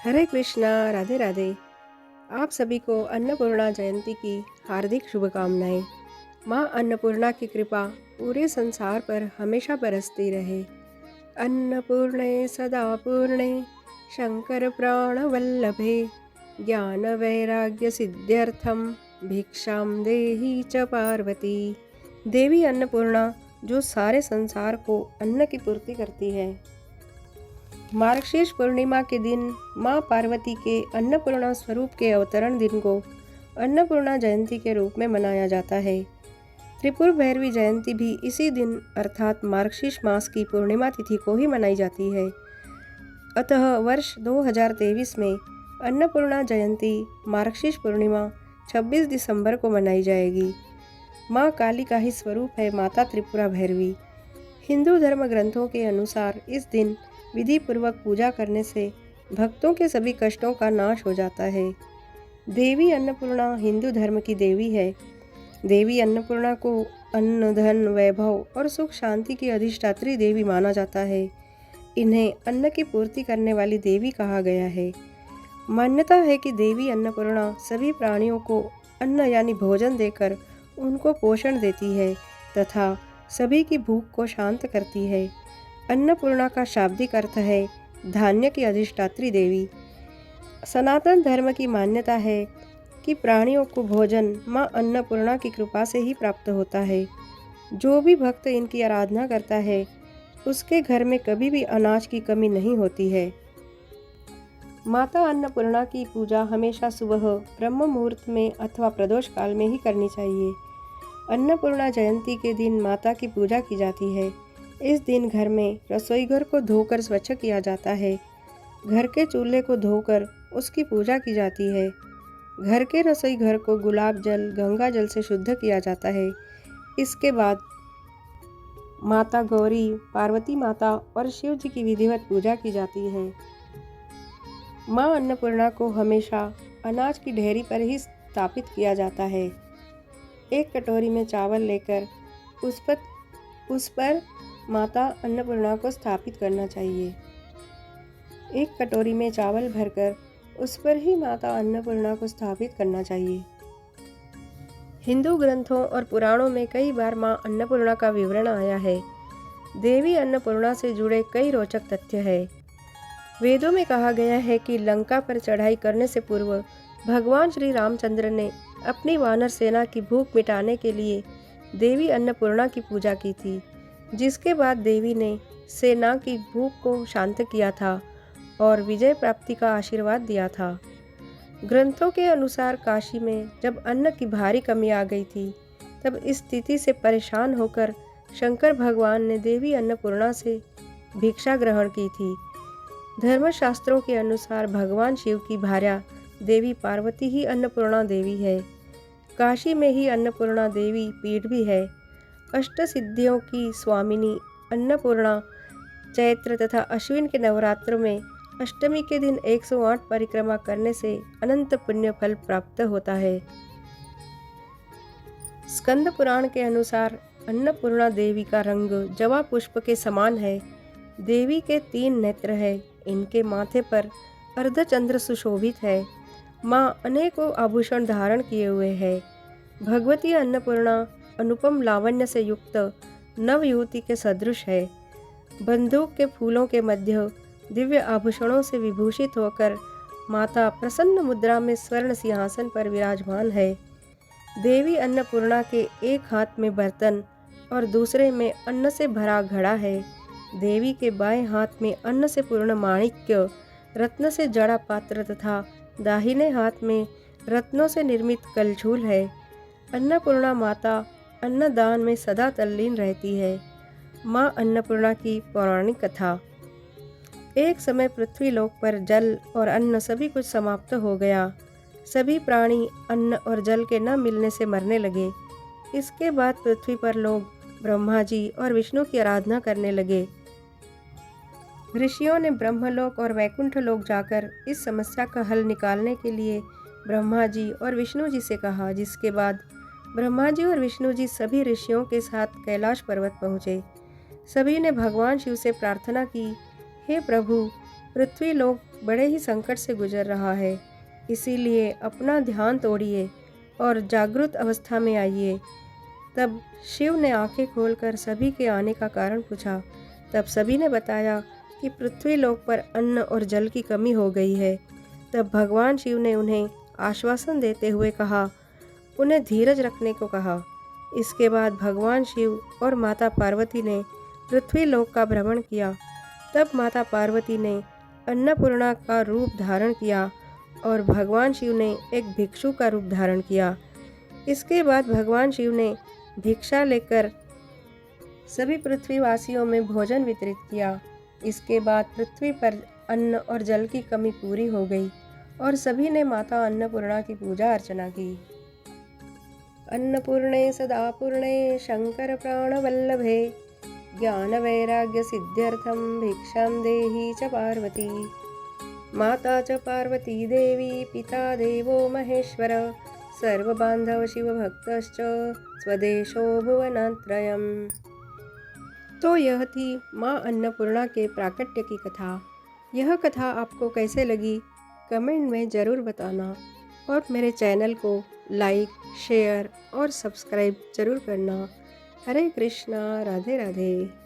हरे कृष्णा। राधे राधे। आप सभी को अन्नपूर्णा जयंती की हार्दिक शुभकामनाएं। माँ अन्नपूर्णा की कृपा पूरे संसार पर हमेशा बरसती रहे। अन्नपूर्णे सदा पूर्णे शंकर प्राण वल्लभे ज्ञान वैराग्य सिद्ध्यर्थम भिक्षाम देहि च पार्वती। देवी अन्नपूर्णा जो सारे संसार को अन्न की पूर्ति करती है। मार्गशीर्ष पूर्णिमा के दिन माँ पार्वती के अन्नपूर्णा स्वरूप के अवतरण दिन को अन्नपूर्णा जयंती के रूप में मनाया जाता है। त्रिपुर भैरवी जयंती भी इसी दिन अर्थात मार्गशीर्ष मास की पूर्णिमा तिथि को ही मनाई जाती है। अतः वर्ष 2023 में अन्नपूर्णा जयंती मार्गशीर्ष पूर्णिमा 26 दिसंबर को मनाई जाएगी। माँ काली का ही स्वरूप है माता त्रिपुरा भैरवी। हिंदू धर्म ग्रंथों के अनुसार इस दिन विधि पूर्वक पूजा करने से भक्तों के सभी कष्टों का नाश हो जाता है। देवी अन्नपूर्णा हिंदू धर्म की देवी है। देवी अन्नपूर्णा को अन्न, धन, वैभव और सुख शांति की अधिष्ठात्री देवी माना जाता है। इन्हें अन्न की पूर्ति करने वाली देवी कहा गया है। मान्यता है कि देवी अन्नपूर्णा सभी प्राणियों को अन्न यानी भोजन देकर उनको पोषण देती है तथा सभी की भूख को शांत करती है। अन्नपूर्णा का शाब्दिक अर्थ है धान्य की अधिष्ठात्री देवी। सनातन धर्म की मान्यता है कि प्राणियों को भोजन माँ अन्नपूर्णा की कृपा से ही प्राप्त होता है। जो भी भक्त इनकी आराधना करता है उसके घर में कभी भी अनाज की कमी नहीं होती है। माता अन्नपूर्णा की पूजा हमेशा सुबह ब्रह्म मुहूर्त में अथवा प्रदोष काल में ही करनी चाहिए। अन्नपूर्णा जयंती के दिन माता की पूजा की जाती है। इस दिन घर में रसोईघर को धोकर स्वच्छ किया जाता है। घर के चूल्हे को धोकर उसकी पूजा की जाती है। घर के रसोई घर को गुलाब जल, गंगा जल से शुद्ध किया जाता है। इसके बाद माता गौरी, पार्वती माता और शिव जी की विधिवत पूजा की जाती है। माँ अन्नपूर्णा को हमेशा अनाज की ढेरी पर ही स्थापित किया जाता है। एक कटोरी में चावल लेकर उस पर माता अन्नपूर्णा को स्थापित करना चाहिए। एक कटोरी में चावल भरकर उस पर ही माता अन्नपूर्णा को स्थापित करना चाहिए। हिंदू ग्रंथों और पुराणों में कई बार माँ अन्नपूर्णा का विवरण आया है। देवी अन्नपूर्णा से जुड़े कई रोचक तथ्य है। वेदों में कहा गया है कि लंका पर चढ़ाई करने से पूर्व भगवान श्री रामचंद्र ने अपनी वानर सेना की भूख मिटाने के लिए देवी अन्नपूर्णा की पूजा की थी, जिसके बाद देवी ने सेना की भूख को शांत किया था और विजय प्राप्ति का आशीर्वाद दिया था। ग्रंथों के अनुसार काशी में जब अन्न की भारी कमी आ गई थी, तब इस स्थिति से परेशान होकर शंकर भगवान ने देवी अन्नपूर्णा से भिक्षा ग्रहण की थी। धर्मशास्त्रों के अनुसार भगवान शिव की भार्या देवी पार्वती ही अन्नपूर्णा देवी है। काशी में ही अन्नपूर्णा देवी पीठ भी है। अष्ट सिद्धियों की स्वामिनी अन्नपूर्णा चैत्र तथा अश्विन के नवरात्रों में अष्टमी के दिन 108 परिक्रमा करने से अनंत पुण्य फल प्राप्त होता है। स्कंद पुराण के अनुसार अन्नपूर्णा देवी का रंग जवा पुष्प के समान है। देवी के 3 नेत्र है। इनके माथे पर अर्धचंद्र सुशोभित है। माँ अनेकों आभूषण धारण किए हुए है। भगवती अन्नपूर्णा अनुपम लावण्य से युक्त नव युवती के सदृश है। बंदूक के फूलों के मध्य दिव्य आभूषणों से विभूषित होकर माता प्रसन्न मुद्रा में स्वर्ण सिंहासन पर विराजमान है। देवी अन्नपूर्णा के एक हाथ में बर्तन और दूसरे में अन्न से भरा घड़ा है। देवी के बाएं हाथ में अन्न से पूर्ण माणिक्य, रत्न से जड़ा पात्र तथा दाहिने हाथ में रत्नों से निर्मित कलछूल है। अन्नपूर्णा माता अन्नदान में सदा तल्लीन रहती है। माँ अन्नपूर्णा की पौराणिक कथा। एक समय पृथ्वी लोक पर जल और अन्न सभी कुछ समाप्त हो गया। सभी प्राणी अन्न और जल के न मिलने से मरने लगे। इसके बाद पृथ्वी पर लोग ब्रह्मा जी और विष्णु की आराधना करने लगे। ऋषियों ने ब्रह्मलोक और वैकुंठ लोक जाकर इस समस्या का हल निकालने के लिए ब्रह्मा जी और विष्णु जी से कहा, जिसके बाद ब्रह्मा जी और विष्णु जी सभी ऋषियों के साथ कैलाश पर्वत पहुँचे। सभी ने भगवान शिव से प्रार्थना की, हे प्रभु, पृथ्वी लोक बड़े ही संकट से गुजर रहा है, इसीलिए अपना ध्यान तोड़िए और जागृत अवस्था में आइए। तब शिव ने आंखें खोलकर सभी के आने का कारण पूछा। तब सभी ने बताया कि पृथ्वी लोक पर अन्न और जल की कमी हो गई है। तब भगवान शिव ने उन्हें आश्वासन देते हुए कहा, उन्हें धीरज रखने को कहा। इसके बाद भगवान शिव और माता पार्वती ने पृथ्वी लोक का भ्रमण किया। तब माता पार्वती ने अन्नपूर्णा का रूप धारण किया और भगवान शिव ने एक भिक्षु का रूप धारण किया। इसके बाद भगवान शिव ने भिक्षा लेकर सभी पृथ्वीवासियों में भोजन वितरित किया। इसके बाद पृथ्वी पर अन्न और जल की कमी पूरी हो गई और सभी ने माता अन्नपूर्णा की पूजा अर्चना की। अन्नपूर्णे सदापूर्णे शंकर प्राणवल्लभे ज्ञान वैराग्य सिद्ध्यर्थम भिक्षां देहि च पार्वती। माता च पार्वती देवी पिता देवो महेश्वर सर्वबांधव शिवभक्तश्च स्वदेशो भुवनत्रयम्। तो यह थी माँ अन्नपूर्णा के प्राकट्य की कथा। यह कथा आपको कैसे लगी कमेंट में ज़रूर बताना और मेरे चैनल को लाइक, शेयर और सब्सक्राइब ज़रूर करना। हरे कृष्णा, राधे राधे।